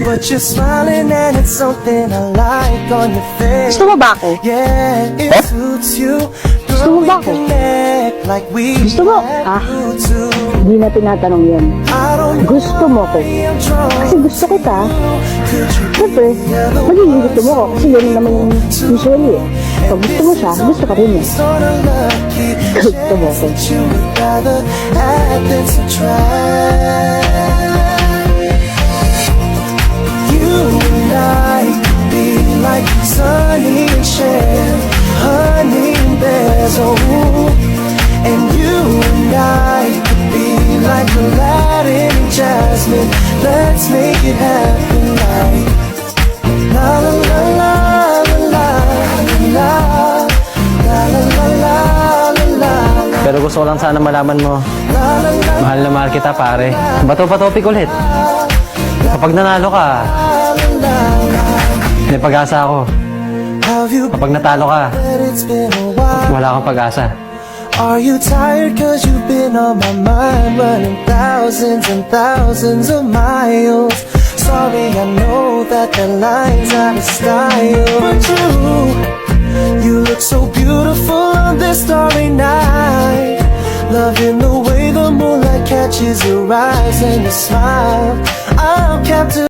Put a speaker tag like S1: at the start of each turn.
S1: But you're smiling and it's something I like on your face.
S2: Gusto mo ba ako?
S1: Yeah, it suits you.
S2: Gusto mo ba ako?
S1: Connect like we
S2: Gusto mo?
S1: used to.
S2: Hindi na tinatanong yan.
S1: I don't know
S2: Gusto mo ko.
S1: why I'm drawn.
S2: Kasi gusto kita.
S1: Could you
S2: Siyempre, magiging gusto mo ko. Kasi ganun naman yung usually eh. Pag gusto mo siya, gusto ka rin eh.
S1: sorta lucky?
S2: Gusto mo ko.
S1: That you would rather act than subtract. You and I could be like Sunny and Cher, honey and bears, oh. And you and I could be like Aladdin and Jasmine. Let's make it happen like la la la la la la la la la la la la.
S3: Pero gusto ko lang sana malaman mo, mahal na mahal kita, pare. Bato pa topic ulit. Kapag nanalo ka, may pag-asa ako. Kapag natalo ka, wala akong pag-asa.
S1: Are you tired cause you've been on my mind, running thousands and thousands of miles? Sorry, I know that the line's out of style, but you look so beautiful on this starry night. Loving the way the moonlight catches your eyes and your smile. I'm captive.